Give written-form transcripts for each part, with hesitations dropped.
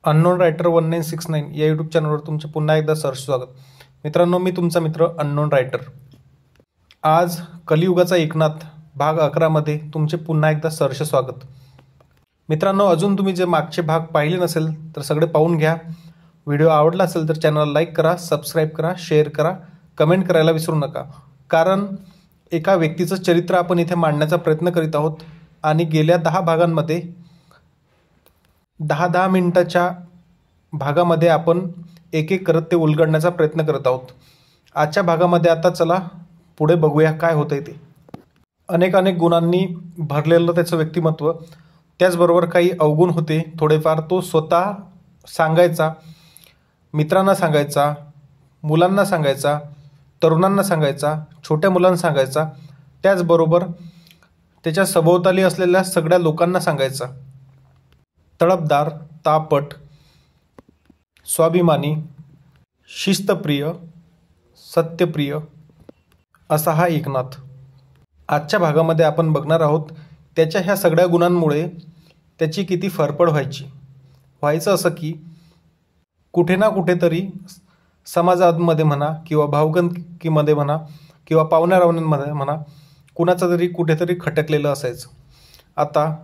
Unknown writer 1969 या YouTube चॅनलवर तुमचे पुन्हा एकदा सहर्ष स्वागत. मित्रांनो, मी तुमचा मित्र अननोन रायटर. आज कलियुगाचा एकनाथ भाग 11 मध्ये तुमचे पुन्हा एकदा सहर्ष स्वागत. मित्रांनो, अजून तुम्ही जे मागचे भाग पाहिले नसेल तर सगळे पाहून घ्या. व्हिडिओ आवडला असेल तर चॅनलला लाईक करा, सबस्क्राईब करा, शेअर करा, कमेंट करायला विसरू नका. कारण एका व्यक्तीचं चरित्र आपण इथे मांडण्याचा प्रयत्न करीत आहोत आणि गेल्या 10 भागांमध्ये 10-10 मिनिटाच्या भागामध्ये आपण एक एक करत ते उलगडण्याचा प्रयत्न करत आहोत. आजच्या भागामध्ये आता चला पुढे बघूया काय होतंय ते. अनेक गुणांनी भरलेलं त्याचं व्यक्तिमत्व, त्याचबरोबर काही अवगुण होते थोडेफार. तो स्वतः सांगायचा, मित्रांना सांगायचा, मुलांना सांगायचा, तरुणांना सांगायचा, छोट्या मुलांना सांगायचा, त्याचबरोबर त्याच्या सभोवताली असलेल्या सगळ्या लोकांना सांगायचा. तडफदार, तापट, स्वाभिमानी, शिस्तप्रिय, सत्यप्रिय असा हा एकनाथ. आजच्या भागामध्ये आपण बघणार आहोत त्याच्या ह्या सगळ्या गुणांमुळे त्याची किती फरफड व्हायचं असं की कुठे ना कुठेतरी समाजामध्ये म्हणा किंवा भावगंदकीमध्ये म्हणा किंवा पाहुण्यारावण्यांमध्ये म्हणा कुणाचं तरी कुठेतरी खटकलेलं असायचं. आता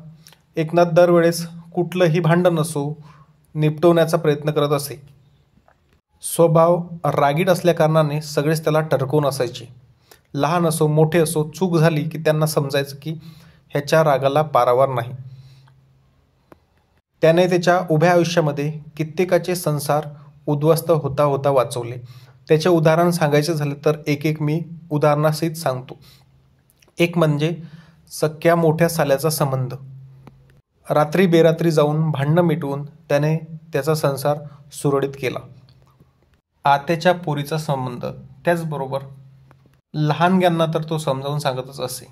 एकनाथ दरवेळेस कुठलंही भांडण असो निपटवण्याचा प्रयत्न करत असे. स्वभाव रागीट असल्याकारणाने सगळेच त्याला टरकवून असायचे. लहान असो मोठे असो, चूक झाली की त्यांना समजायचं की ह्याच्या रागाला पारावार नाही. त्याने त्याच्या उभ्या आयुष्यामध्ये कित्येकाचे संसार उद्ध्वस्त होता होता वाचवले. त्याचे उदाहरण सांगायचे झाले तर एक मी उदाहरणासहित सांगतो. एक म्हणजे सख्या मोठ्या साल्याचा संबंध. रात्री बेरात्री जाऊन भांडणं मिटवून त्याने त्याचा संसार सुरळीत केला. आत्याच्या पोरीचा संबंध, त्याचबरोबर लहानग्यांना तर तो समजावून सांगतच असे.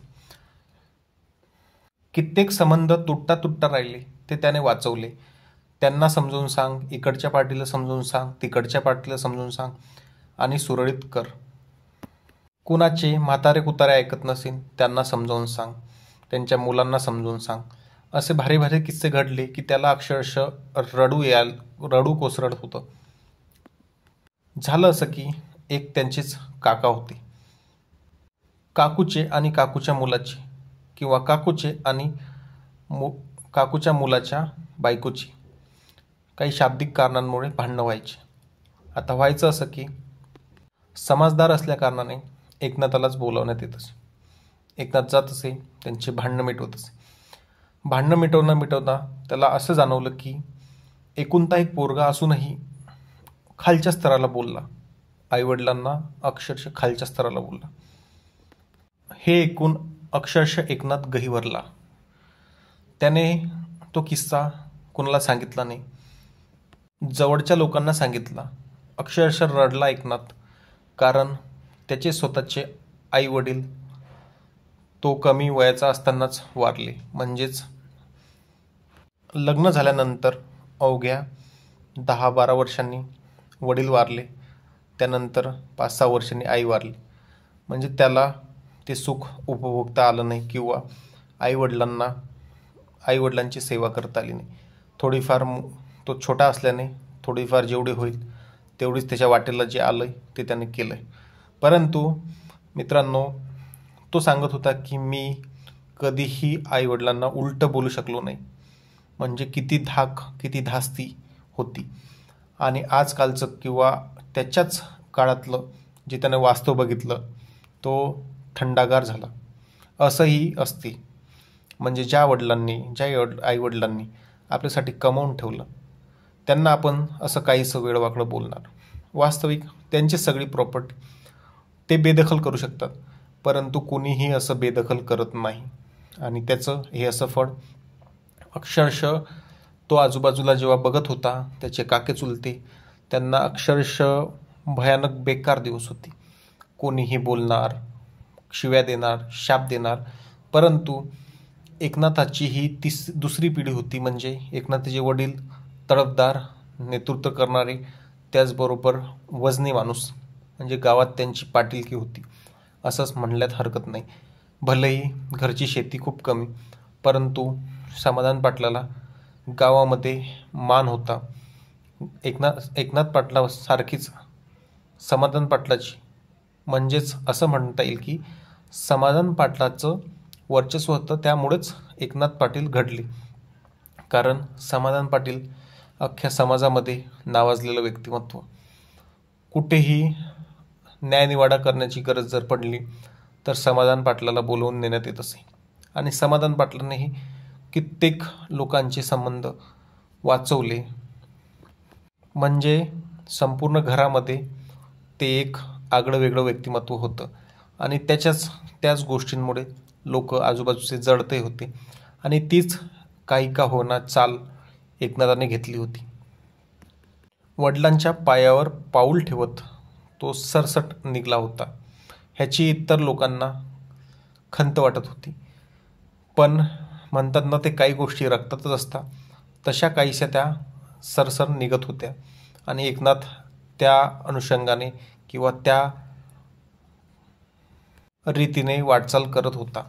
कित्येक संबंध तुटता राहिले ते त्याने वाचवले. त्यांना समजावून सांग, इकडच्या पार्टीला समजावून सांग, तिकडच्या पार्टीला समजावून सांग आणि सुरळीत कर. कुणाचे म्हातारे कुतारे ऐकत नसेल त्यांना समजावून सांग, त्यांच्या मुलांना समजावून सांग. असे भारी किस्से घडले की त्याला अक्षरशः रडू कोसळत होतं. झालं असं की एक त्यांचेच काका होते. काकूचे आणि काकूच्या मुलाचे किंवा काकूचे आणि काकूच्या मुलाच्या बायकोची काही शाब्दिक कारणांमुळे भांडणं व्हायची. आता व्हायचं असं की समजदार असल्याकारणाने एकनाथालाच बोलावण्यात येत असे. एकनाथ जात असे, त्यांचे भांडणं मिटवत असे. भांडणं मिटवता त्याला असं जाणवलं की एकुलता एक पोरगा असूनही खालच्या स्तराला बोलला. आईवडिलांना अक्षरशः खालच्या स्तराला बोलला. हे ऐकून अक्षरशः एकनाथ गहिवरला. त्याने तो किस्सा कोणाला सांगितला नाही, जवळच्या लोकांना सांगितला. अक्षरशः रडला एकनाथ. कारण त्याचे स्वतःचे आई वडील तो कमी वयाचा असतानाच वारले. म्हणजेच लग्न झाल्यानंतर अवघ्या 10-12 वर्षांनी वडील वारले. त्यानंतर 5-6 वर्षांनी आई वारली. म्हणजे त्याला ते सुख उपभोगता आलं नाही किंवा आईवडिलांची सेवा करता आली नाही. थोडीफार तो छोटा असल्याने थोडीफार जेवढी होईल तेवढीच त्याच्या वाटेला जे आलं ते त्याने केलं आहे. परंतु मित्रांनो, तो सांगत होता की मी कधीही आईवडिलांना उलटं बोलू शकलो नाही. म्हणजे किती धास्ती होती. आणि आजकालचं किंवा त्याच्याच काळातलं जे त्याने वास्तव बघितलं तो थंडागार झाला. असंही असते. म्हणजे ज्या आईवडिलांनी आपल्यासाठी कमावून ठेवलं त्यांना आपण असं काहीसं वेडवाकडं बोलणार. वास्तविक त्यांची सगळी प्रॉपर्टी ते बेदखल करू शकतात, परंतु कोणीही असं बेदखल करत नाही. आणि त्याचं हे असं फळ अक्षरशः तो आजूबाजूला जेव्हा बघत होता, त्याचे काके चुलते, त्यांना अक्षरशः भयानक बेकार दिवस होते. कोणीही बोलणार, शिव्या देणार, शाप देणार. परंतु एकनाथाची ही दुसरी पिढी होती. म्हणजे एकनाथाचे वडील तडफदार, नेतृत्व करणारे, त्याचबरोबर वजनी माणूस. म्हणजे गावात त्यांची पाटीलकी होती असंच म्हणण्यात हरकत नाही. भलेही घरची शेती खूप कमी, परंतु समाधान पाटलाला गावामध्ये मान होता. एकनाथ पाटलासारखीच समाधान पाटलाची, म्हणजेच असं म्हणता येईल की समाधान पाटलाचं वर्चस्व होतं, त्यामुळेच एकनाथ पाटील घडले. कारण समाधान पाटील अख्ख्या समाजामध्ये नावाजलेलं व्यक्तिमत्व. कुठेही न्यायनिवाडा करण्याची गरज जर पडली तर समाधान पाटलाला बोलवून नेण्यात येत असे. आणि समाधान पाटलांनीही कित्येक लोकांचे संबंध वाचवले. म्हणजे संपूर्ण घरामध्ये ते एक आगळं वेगळं व्यक्तिमत्व होतं. आणि त्याच गोष्टींमुळे लोक आजूबाजूचे जळते होते. आणि तीच काही का होणार चाल एकनाथाने घेतली होती. वडिलांच्या पायावर पाऊल ठेवत तो सरसट निघाला होता. ह्याची इतर लोकांना खंत वाटत होती. पण म्हणतात ना, ते काही गोष्टी रक्तातच असतात, तशा काहीशा त्या सरसर निघत होत्या. आणि एकनाथ त्या अनुषंगाने किंवा त्या रीतीने वाटचाल करत होता.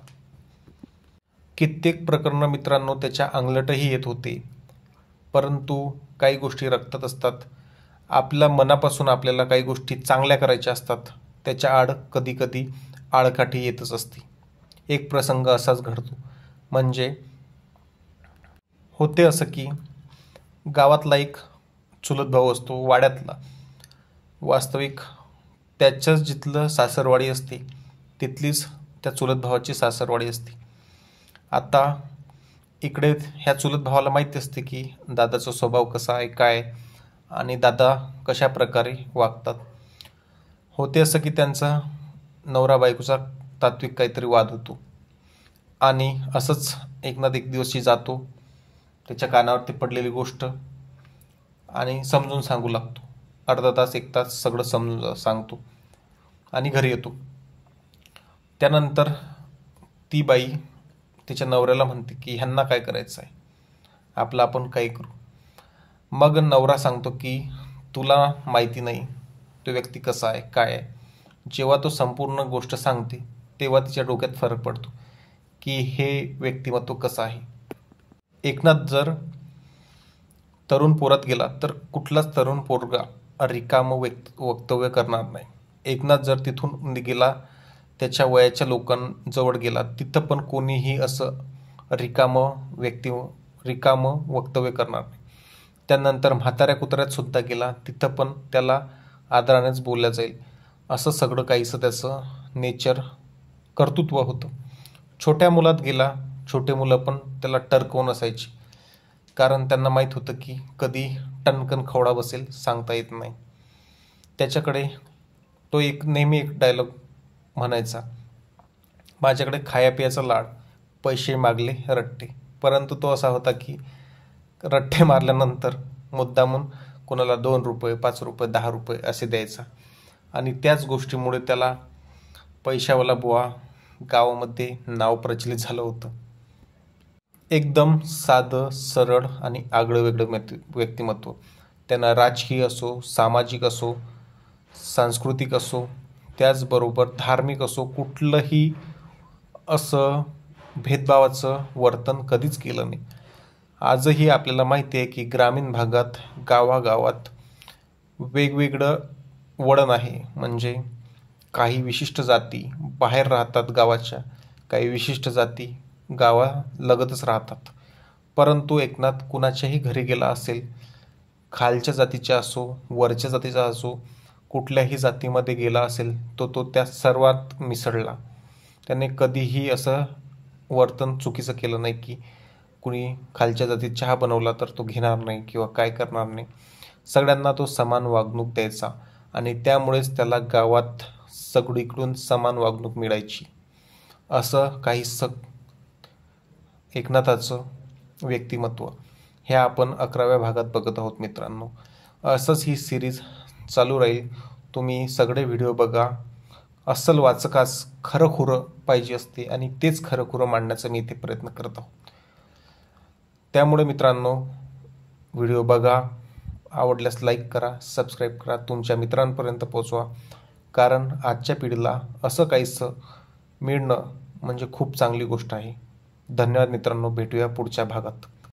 कित्येक प्रकरणं मित्रांनो त्याच्या अंगलटही येत होते. परंतु काही गोष्टी रक्तात असतात. आपल्या मनापासून आपल्याला काही गोष्टी चांगल्या करायच्या असतात, त्याच्या आड कधी कधी आडकाठी येतच असते. एक प्रसंग असाच घडतो. म्हणजे होते असं की गावातला एक चुलत भाऊ असतो, वाड्यातला. वास्तविक त्याच्याच जिथलं सासरवाडी असते तिथलीच त्या चुलत भावाची सासरवाडी असते. आता इकडे ह्या चुलत भावाला माहिती असते की दादाचा स्वभाव कसा आहे, काय, आणि दादा कशा प्रकारे वागतात. होते असं की त्यांचा नवरा बायकोचा तात्विक काहीतरी वाद होतो. आणि असंच एकनाथ एक दिवशी जातो, त्याच्या कानावरती पडलेली गोष्ट आणि समजून सांगू लागतो. अर्धा तास, एक तास सगळं समजून सांगतो आणि घरी येतो. त्यानंतर ती बाई तिच्या नवऱ्याला म्हणते की ह्यांना काय करायचं आहे, आपलं आपण काही करू. मग नवरा सांगतो की तुला माहिती नाही तो व्यक्ती कसा आहे, काय आहे. जेव्हा तो संपूर्ण गोष्ट सांगते तेव्हा तिच्या डोक्यात फरक पडतो की हे व्यक्तिमत्व कसं आहे. एकनाथ जर तरुण पोरात गेला तर कुठलाच तरुण पोरगा रिकामं वक्तव्य करणार नाही. एकनाथ जर तिथून गेला, त्याच्या वयाच्या लोकांजवळ गेला, तिथं पण कोणीही असं रिकामं वक्तव्य करणार नाही. त्यानंतर म्हाताऱ्या कुत्र्यात सुद्धा गेला, तिथं पण त्याला आदरानेच बोलल्या जाईल. असं सगळं काहीसं त्याचं नेचर, कर्तृत्व होतं. छोट्या मुलात गेला, छोटे मुलं पण त्याला टरकवून असायची. कारण त्यांना माहीत होतं की कधी टणकन खवडा बसेल सांगता येत नाही. त्याच्याकडे तो नेहमी एक डायलॉग म्हणायचा, माझ्याकडे खाया पियाचा लाड, पैसे मागले रट्टे. परंतु तो असा होता की रट्टे मारल्यानंतर मुद्दामून कोणाला 2 रुपये, 5 रुपये, 10 रुपये असे द्यायचा. आणि त्याच गोष्टीमुळे त्याला पैशावाला बुवा गावामध्ये नाव प्रचलित झालं होतं. एकदम साधं, सरळ आणि आगळं वेगळं व्यक्तिमत्व. त्यांना राजकीय असो, सामाजिक असो, सांस्कृतिक असो, त्याचबरोबर धार्मिक असो, कुठलंही असं भेदभावाचं वर्तन कधीच केलं नाही. आजही आपल्याला माहिती आहे की ग्रामीण भागात, गावागावात वेगवेगळं वळण आहे. म्हणजे काही विशिष्ट जाती बाहेर राहतात गावाच्या, काही विशिष्ट जाती गावालगतच राहतात. परंतु एकनाथ कुणाच्याही घरी गेला असेल, खालच्या जातीचा असो, वरच्या जातीचा असो, कुठल्याही जातीमध्ये गेला असेल तो त्या सर्वात मिसळला. त्याने कधीही असं वर्तन चुकीचं केलं नाही की कुणी खालच्या जातीत चहा बनवला तर तो घेणार नाही किंवा काय करणार नाही. सगळ्यांना तो समान वागणूक द्यायचा आणि त्यामुळेच त्याला गावात सगळीकडून समान वागणूक मिळायची. असं काहीसं एकनाथाचं व्यक्तिमत्व हे आपण 11व्या भागात बघत आहोत मित्रांनो. असंच ही सिरीज चालू राहील. तुम्ही सगळे व्हिडिओ बघा. अस्सल वाचकास खरं खुरं पाहिजे असते आणि तेच खरं खुरं मांडण्याचा मी इथे प्रयत्न करत आहोत. त्यामुळे मित्रांनो, व्हिडिओ बघा, आवडल्यास लाईक करा, सबस्क्राईब करा, तुमच्या मित्रांपर्यंत पोचवा. कारण आजच्या पिढीला असं काहीसं मिळणं म्हणजे खूप चांगली गोष्ट आहे. धन्यवाद मित्रांनो, भेटूया पुढच्या भागात.